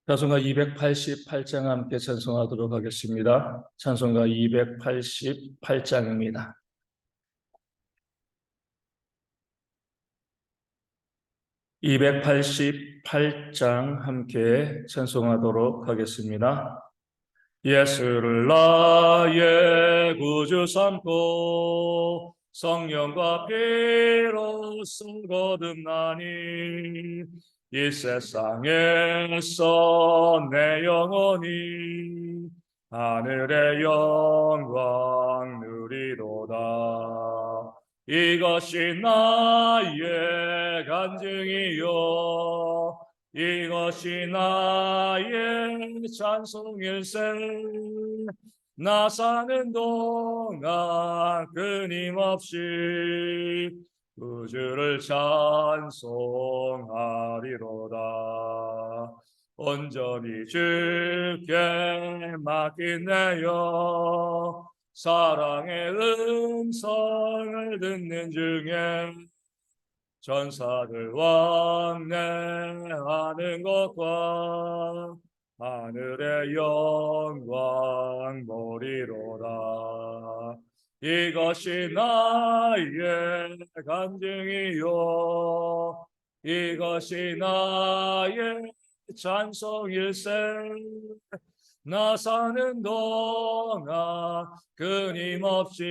찬송가 288장 함께 찬송하도록 하겠습니다. 찬송가 288장입니다. 288장 함께 찬송하도록 하겠습니다. 예수를 나의 구주 삼고 성령과 피로써 거듭나니 이 세상에서 내 영혼이 하늘의 영광 누리도다. 이것이 나의 간증이요 이것이 나의 찬송일세. 나 사는 동안 끊임없이 구주를 찬송하리로다. 온전히 주께 맡기네요. 사랑의 음성을 듣는 중에 전사들 왕래하는 것과 하늘의 영광 보리로다. 이것이 나의 간증이요 이것이 나의 찬송일세. 나 사는 동안 끊임없이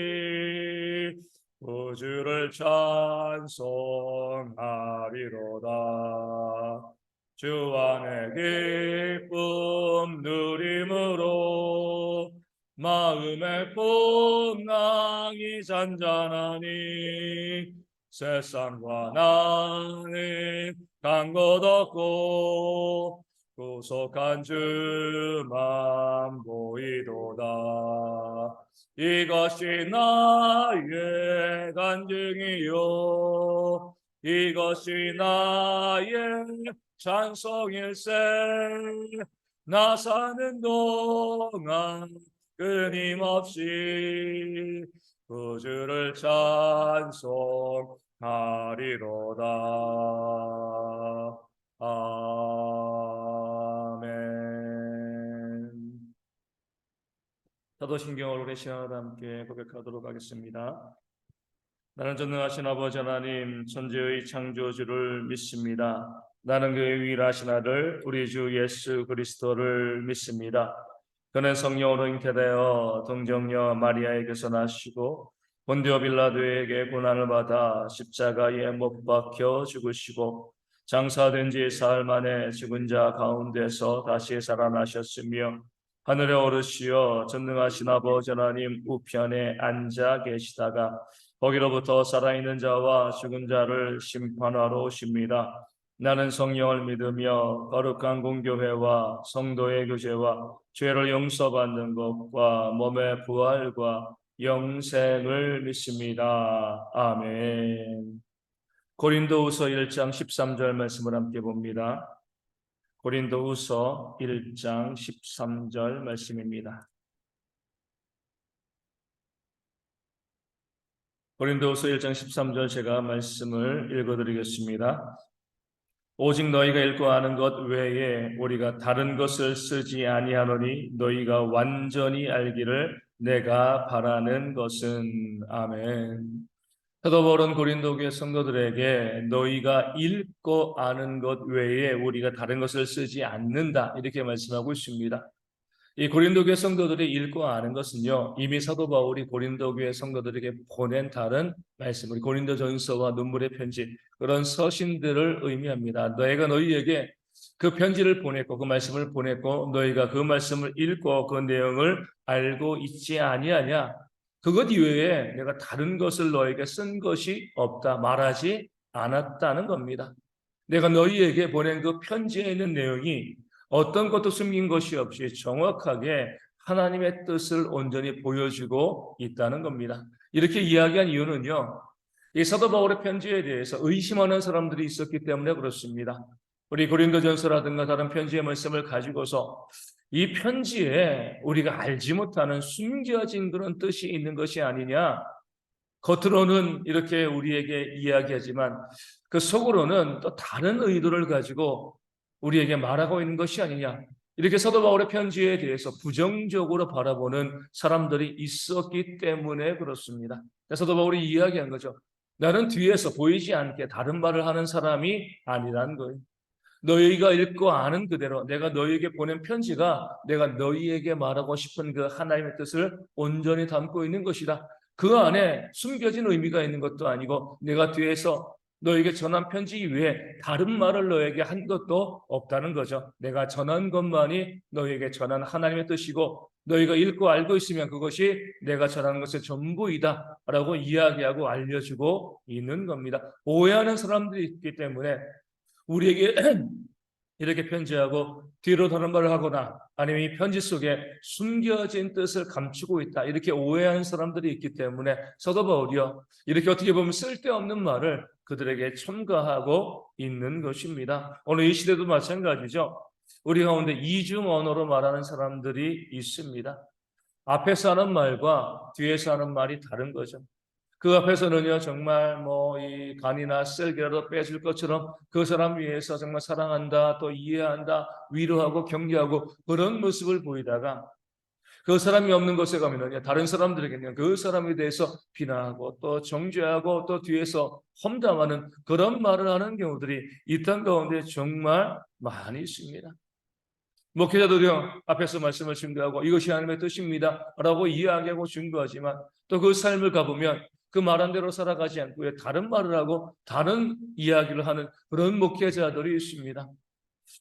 구주를 찬송하리로다. 주 안의 기쁨 누림으로 마음의 풍랑이 잔잔하니 세상과 나는 간 곳 없고 구속한 주만 보이도다. 이것이 나의 간증이요 이것이 나의 찬송일세. 나 사는 동안 끊임없이 구주를 찬송하리로다. 아멘. 사도신경을 우리 시간마다 함께 고백하도록 하겠습니다. 나는 전능하신 아버지 하나님 천지의 창조주를 믿습니다. 나는 그의 유일하신 아들 우리 주 예수 그리스도를 믿습니다. 그는 성령으로 잉태되어 동정녀 마리아에게서 나시고 본디오 빌라도에게 고난을 받아 십자가에 못 박혀 죽으시고 장사된 지 사흘 만에 죽은 자 가운데서 다시 살아나셨으며 하늘에 오르시어 전능하신 아버지 하나님 우편에 앉아 계시다가 거기로부터 살아있는 자와 죽은 자를 심판하러 오십니다. 나는 성령을 믿으며 거룩한 공교회와 성도의 교제와 죄를 용서받는 것과 몸의 부활과 영생을 믿습니다. 아멘. 고린도후서 1장 13절 말씀을 함께 봅니다. 고린도후서 1장 13절 말씀입니다. 고린도후서 1장 13절 제가 말씀을 읽어드리겠습니다. 오직 너희가 읽고 아는 것 외에 우리가 다른 것을 쓰지 아니하노니 너희가 완전히 알기를 내가 바라는 것은. 아멘. 사도 바울은 고린도 교회 성도들에게 너희가 읽고 아는 것 외에 우리가 다른 것을 쓰지 않는다 이렇게 말씀하고 있습니다. 이 고린도 교회 성도들이 읽고 아는 것은요 이미 사도 바울이 고린도 교회 성도들에게 보낸 다른 말씀, 우리 고린도전서와 눈물의 편지 그런 서신들을 의미합니다. 너희가 너희에게 그 편지를 보냈고 그 말씀을 보냈고 너희가 그 말씀을 읽고 그 내용을 알고 있지 아니하냐, 그것 이외에 내가 다른 것을 너에게 쓴 것이 없다, 말하지 않았다는 겁니다. 내가 너희에게 보낸 그 편지에 있는 내용이 어떤 것도 숨긴 것이 없이 정확하게 하나님의 뜻을 온전히 보여주고 있다는 겁니다. 이렇게 이야기한 이유는요, 이 사도 바울의 편지에 대해서 의심하는 사람들이 있었기 때문에 그렇습니다. 우리 고린도전서라든가 다른 편지의 말씀을 가지고서 이 편지에 우리가 알지 못하는 숨겨진 그런 뜻이 있는 것이 아니냐, 겉으로는 이렇게 우리에게 이야기하지만 그 속으로는 또 다른 의도를 가지고 우리에게 말하고 있는 것이 아니냐. 이렇게 사도 바울의 편지에 대해서 부정적으로 바라보는 사람들이 있었기 때문에 그렇습니다. 사도 바울이 이야기한 거죠. 나는 뒤에서 보이지 않게 다른 말을 하는 사람이 아니란 거예요. 너희가 읽고 아는 그대로 내가 너희에게 보낸 편지가 내가 너희에게 말하고 싶은 그 하나님의 뜻을 온전히 담고 있는 것이다. 그 안에 숨겨진 의미가 있는 것도 아니고 내가 뒤에서 너에게 전한 편지 이외에 다른 말을 너에게 한 것도 없다는 거죠. 내가 전한 것만이 너에게 전한 하나님의 뜻이고 너희가 읽고 알고 있으면 그것이 내가 전하는 것의 전부이다 라고 이야기하고 알려주고 있는 겁니다. 오해하는 사람들이 있기 때문에 우리에게 이렇게 편지하고 뒤로 다른 말을 하거나 아니면 이 편지 속에 숨겨진 뜻을 감추고 있다 이렇게 오해하는 사람들이 있기 때문에 사도 바울이요 이렇게 어떻게 보면 쓸데없는 말을 그들에게 첨가하고 있는 것입니다. 오늘 이 시대도 마찬가지죠. 우리 가운데 이중 언어로 말하는 사람들이 있습니다. 앞에서 하는 말과 뒤에서 하는 말이 다른 거죠. 그 앞에서는요, 정말 이 간이나 셀기라도 빼줄 것처럼 그 사람 위해서 정말 사랑한다, 또 이해한다, 위로하고 격려하고 그런 모습을 보이다가 그 사람이 없는 곳에 가면은요, 다른 사람들에게는 그 사람에 대해서 비난하고 또 정죄하고 또 뒤에서 험담하는 그런 말을 하는 경우들이 이 땅 가운데 정말 많이 있습니다. 목회자들이요 앞에서 말씀을 증거하고 이것이 하나님의 뜻입니다 라고 이야기하고 증거하지만 또 그 삶을 가보면 그 말한 대로 살아가지 않고 다른 말을 하고 다른 이야기를 하는 그런 목회자들이 있습니다.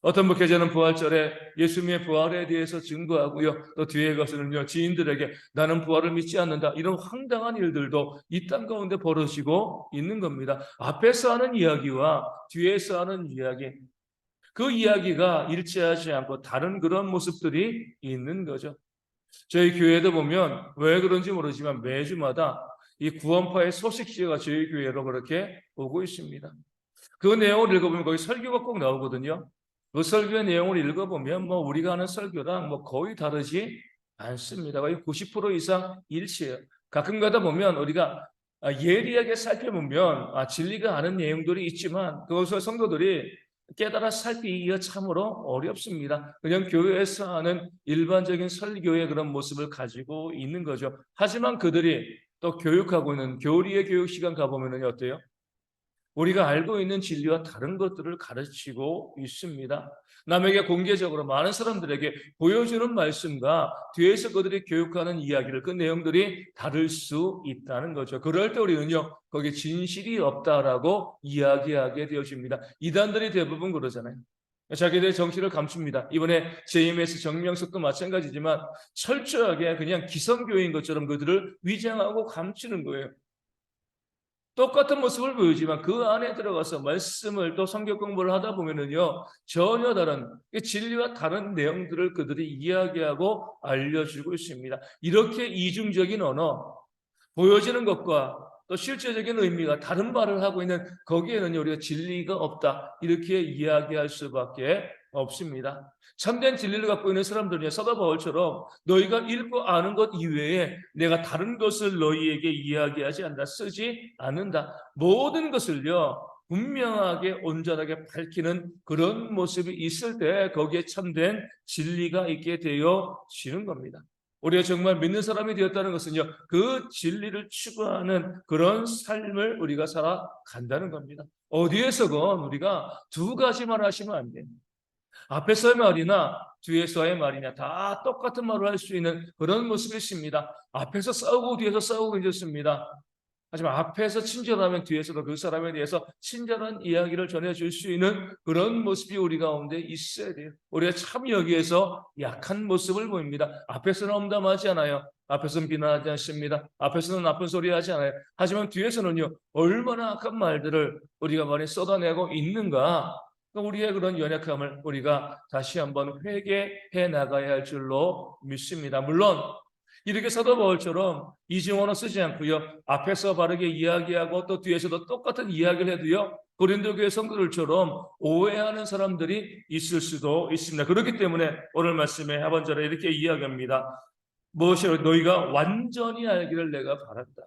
어떤 목회자는 부활절에 예수님의 부활에 대해서 증거하고요 또 뒤에 가서는요 지인들에게 나는 부활을 믿지 않는다 이런 황당한 일들도 이 땅 가운데 벌어지고 있는 겁니다. 앞에서 하는 이야기와 뒤에서 하는 이야기 그 이야기가 일치하지 않고 다른 그런 모습들이 있는 거죠. 저희 교회도 보면 왜 그런지 모르지만 매주마다 이 구원파의 소식지가 저희 교회로 그렇게 오고 있습니다. 그 내용을 읽어보면 거기 설교가 꼭 나오거든요. 그 설교의 내용을 읽어보면 우리가 하는 설교랑 거의 다르지 않습니다. 거의 90% 이상 일치해요. 가끔 가다 보면 우리가 예리하게 살펴보면 진리가 아는 내용들이 있지만 그것을 성도들이 깨달아 살피기가 참으로 어렵습니다. 그냥 교회에서 하는 일반적인 설교의 그런 모습을 가지고 있는 거죠. 하지만 그들이 또 교육하고 있는 교리의 교육 시간 가보면 어때요? 우리가 알고 있는 진리와 다른 것들을 가르치고 있습니다. 남에게 공개적으로 많은 사람들에게 보여주는 말씀과 뒤에서 그들이 교육하는 이야기를 그 내용들이 다를 수 있다는 거죠. 그럴 때 우리는요 거기에 진실이 없다라고 이야기하게 되어집니다. 이단들이 대부분 그러잖아요. 자기들의 정신을 감춥니다. 이번에 JMS 정명석도 마찬가지지만 철저하게 그냥 기성교회인 것처럼 그들을 위장하고 감추는 거예요. 똑같은 모습을 보이지만 그 안에 들어가서 말씀을 또 성경 공부를 하다 보면은요 전혀 다른 진리와 다른 내용들을 그들이 이야기하고 알려주고 있습니다. 이렇게 이중적인 언어 보여지는 것과 또 실제적인 의미가 다른 말을 하고 있는 거기에는 우리가 진리가 없다 이렇게 이야기할 수밖에 없습니다. 참된 진리를 갖고 있는 사람들은 사도 바울처럼 너희가 읽고 아는 것 이외에 내가 다른 것을 너희에게 이야기하지 않는다, 쓰지 않는다. 모든 것을요 분명하게 온전하게 밝히는 그런 모습이 있을 때 거기에 참된 진리가 있게 되어지는 겁니다. 우리가 정말 믿는 사람이 되었다는 것은요 그 진리를 추구하는 그런 삶을 우리가 살아간다는 겁니다. 어디에서건 우리가 두 가지만 하시면 안 돼요. 앞에서의 말이나 뒤에서의 말이냐 다 똑같은 말을 할 수 있는 그런 모습이 있습니다. 앞에서 싸우고 뒤에서 싸우고 괜찮습니다. 하지만 앞에서 친절하면 뒤에서도 그 사람에 대해서 친절한 이야기를 전해줄 수 있는 그런 모습이 우리 가운데 있어야 돼요. 우리가 참 여기에서 약한 모습을 보입니다. 앞에서는 험담하지 않아요. 앞에서는 비난하지 않습니다. 앞에서는 나쁜 소리 하지 않아요. 하지만 뒤에서는요 얼마나 악한 말들을 우리가 많이 쏟아내고 있는가. 우리의 그런 연약함을 우리가 다시 한번 회개해 나가야 할 줄로 믿습니다. 물론 이렇게 사도 바울처럼 이중언어 쓰지 않고요 앞에서 바르게 이야기하고 또 뒤에서도 똑같은 이야기를 해도요 고린도 교회 성도들처럼 오해하는 사람들이 있을 수도 있습니다. 그렇기 때문에 오늘 말씀에 하반절에 이렇게 이야기합니다. 무엇이요 너희가 완전히 알기를 내가 바란다.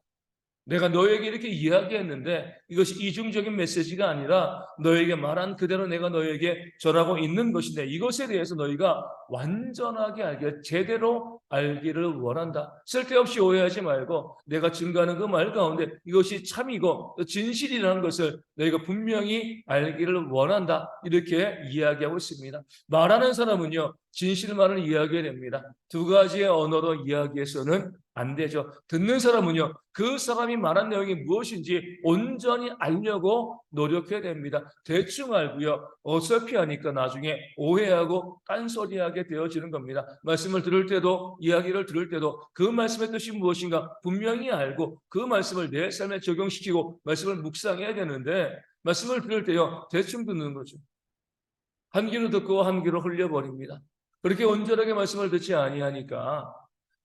내가 너에게 이렇게 이야기했는데 이것이 이중적인 메시지가 아니라 너에게 말한 그대로 내가 너에게 전하고 있는 것인데 이것에 대해서 너희가 완전하게 알게 제대로 알기를 원한다. 쓸데없이 오해하지 말고 내가 증거하는 그 말 가운데 이것이 참이고 진실이라는 것을 너희가 분명히 알기를 원한다. 이렇게 이야기하고 있습니다. 말하는 사람은요, 진실만을 이야기해야 됩니다. 두 가지의 언어로 이야기해서는 안 되죠. 듣는 사람은요, 그 사람이 말한 내용이 무엇인지 온전히 알려고 노력해야 됩니다. 대충 알고요, 어설피 하니까 나중에 오해하고 딴소리하게 되어지는 겁니다. 말씀을 들을 때도, 이야기를 들을 때도 그 말씀의 뜻이 무엇인가 분명히 알고 그 말씀을 내 삶에 적용시키고 말씀을 묵상해야 되는데 말씀을 들을 때요, 대충 듣는 거죠. 한 귀로 듣고 한 귀로 흘려버립니다. 그렇게 온전하게 말씀을 듣지 아니하니까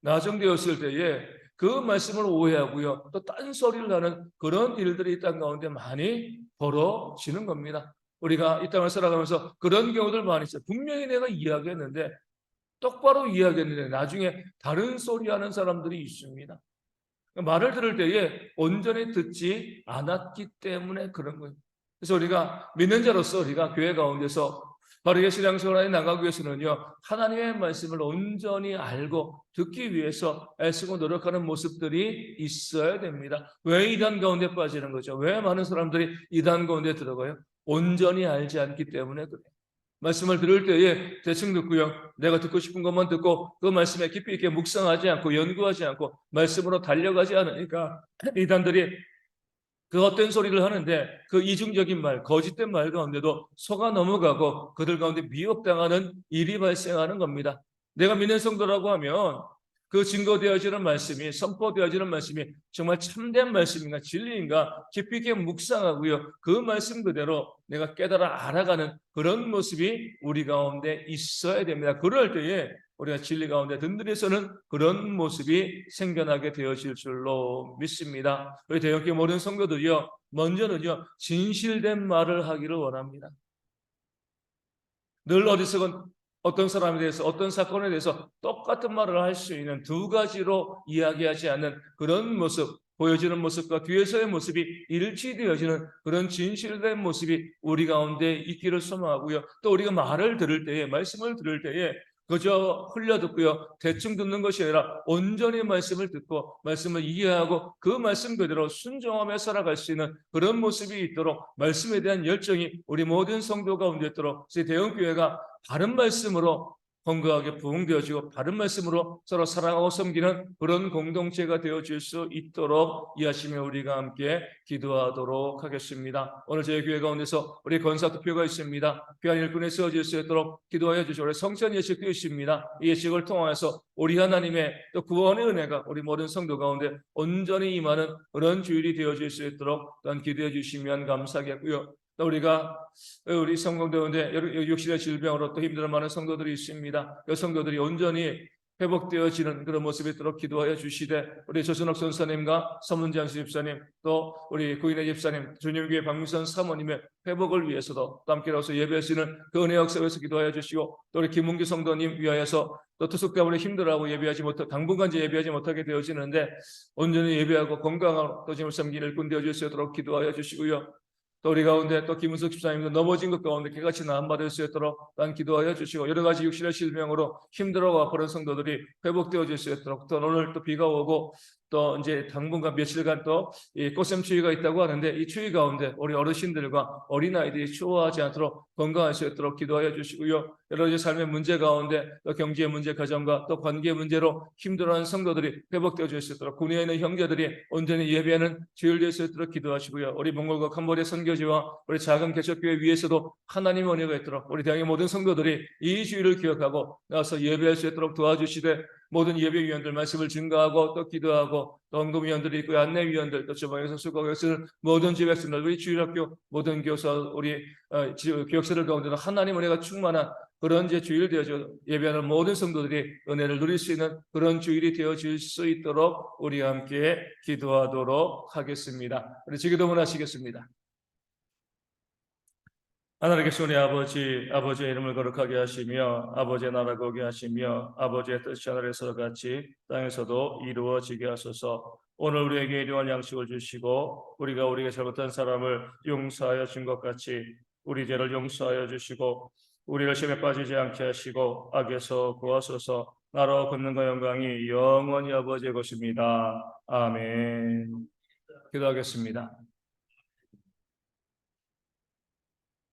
나중되었을 때에 그 말씀을 오해하고요, 또 딴소리를 하는 그런 일들이 이 땅 가운데 많이 벌어지는 겁니다. 우리가 이 땅을 살아가면서 그런 경우들 많이 있어요. 분명히 내가 이야기했는데, 똑바로 이야기했는데 나중에 다른 소리 하는 사람들이 있습니다. 말을 들을 때에 온전히 듣지 않았기 때문에 그런 거예요. 그래서 우리가 믿는 자로서 우리가 교회 가운데서 바르게 신앙생활에 나가기 위해서는요, 하나님의 말씀을 온전히 알고 듣기 위해서 애쓰고 노력하는 모습들이 있어야 됩니다. 왜 이단 가운데 빠지는 거죠? 왜 많은 사람들이 이단 가운데 들어가요? 온전히 알지 않기 때문에 그래요. 말씀을 들을 때에 대충 듣고요, 내가 듣고 싶은 것만 듣고 그 말씀에 깊이 있게 묵상하지 않고 연구하지 않고 말씀으로 달려가지 않으니까 이단들이 그 헛된 소리를 하는데 그 이중적인 말, 거짓된 말 가운데도 속아 넘어가고 그들 가운데 미혹당하는 일이 발생하는 겁니다. 내가 믿는 성도라고 하면 그 증거되어지는 말씀이, 선포되어지는 말씀이 정말 참된 말씀인가 진리인가 깊이 있게 묵상하고요, 그 말씀 그대로 내가 깨달아 알아가는 그런 모습이 우리 가운데 있어야 됩니다. 그럴 때에 우리가 진리 가운데 든든해서는 그런 모습이 생겨나게 되어질 줄로 믿습니다. 우리 대형교 모든 성도들이요, 먼저는요, 진실된 말을 하기를 원합니다. 늘 어디서건 어떤 사람에 대해서, 어떤 사건에 대해서 똑같은 말을 할 수 있는 두 가지로 이야기하지 않는 그런 모습, 보여지는 모습과 뒤에서의 모습이 일치되어지는 그런 진실된 모습이 우리 가운데 있기를 소망하고요. 또 우리가 말을 들을 때에, 말씀을 들을 때에 그저 흘려듣고요, 대충 듣는 것이 아니라 온전히 말씀을 듣고 말씀을 이해하고 그 말씀 그대로 순종하며 살아갈 수 있는 그런 모습이 있도록 말씀에 대한 열정이 우리 모든 성도 가운데 있도록 대형교회가 바른 말씀으로 건강하게 부흥되어지고 바른 말씀으로 서로 사랑하고 섬기는 그런 공동체가 되어질 수 있도록 이하시며 우리가 함께 기도하도록 하겠습니다. 오늘 저희 교회 가운데서 우리 권사 투표가 있습니다. 귀한 일꾼에 쓰여질 수 있도록 기도하여 주시고 우리 성찬 예식도 있습니다. 이 예식을 통하여서 우리 하나님의 또 구원의 은혜가 우리 모든 성도 가운데 온전히 임하는 그런 주일이 되어질 수 있도록 또한 기도해 주시면 감사하겠고요. 또 우리 성도들인데 육신의 질병으로 또 힘들어 많은 성도들이 있습니다. 그 성도들이 온전히 회복되어지는 그런 모습이 있도록 기도하여 주시되 우리 조선옥 선사님과 서문장수 집사님 또 우리 구인의 집사님 주님교회 박미선 사모님의 회복을 위해서도 또 함께 나와서 예배하시는 그 은혜 역사에서 기도하여 주시고 또 우리 김문기 성도님 위하여서 또 투숙 때문에 힘들어하고 예배하지 못하 당분간 예배하지 못하게 되어지는데 온전히 예배하고 건강하고 또 지금 섬기는 일꾼 되어질 수 있도록 기도하여 주시고요. 또 우리 가운데 또 김은석 집사님도 넘어진 것 가운데 깨같이 나음받을 수 있도록 또한 기도하여 주시고 여러 가지 육신의 질병으로 힘들어하고 아프는 성도들이 회복되어질 수 있도록 또 오늘 또 비가 오고 또 이제 당분간 며칠간 또 이 꽃샘추위가 있다고 하는데 이 추위 가운데 우리 어르신들과 어린아이들이 추워하지 않도록 건강할 수 있도록 기도하여 주시고요. 여러 가지 삶의 문제 가운데 또 경제 문제, 가정과 또 관계 문제로 힘들어하는 성도들이 회복되어질 수 있도록 군위에 있는 형제들이 온전히 예배하는 주일 될 수 있도록 기도하시고요. 우리 몽골과 캄보디아 선교지와 우리 작은 개척교회 위에서도 하나님 은혜가 있도록 우리 대학의 모든 성도들이 이 주일을 기억하고 나와서 예배할 수 있도록 도와주시되 모든 예배위원들 말씀을 증거하고 또 기도하고 또 언급위원들이 있고 안내위원들 또 주방에서 수고하고 있는 모든 지백성들 우리 주일학교 모든 교사 우리 교역사들 가운데도 하나님 은혜가 충만한 그런 이제 주일 되어져 예배하는 모든 성도들이 은혜를 누릴 수 있는 그런 주일이 되어질 수 있도록 우리 함께 기도하도록 하겠습니다. 우리 기도문 하시겠습니다. 하나님께 우리 아버지의 이름을 거룩하게 하시며 아버지의 나라가 오게 하시며 아버지의 뜻이 하늘에서 같이 땅에서도 이루어지게 하소서. 오늘 우리에게 일용할 양식을 주시고 우리가 우리에게 잘못한 사람을 용서하여 준 것 같이 우리 죄를 용서하여 주시고 우리를 시험에 빠지지 않게 하시고 악에서 구하소서. 나라와 권능과 영광이 영원히 아버지의 것입니다. 아멘. 기도하겠습니다.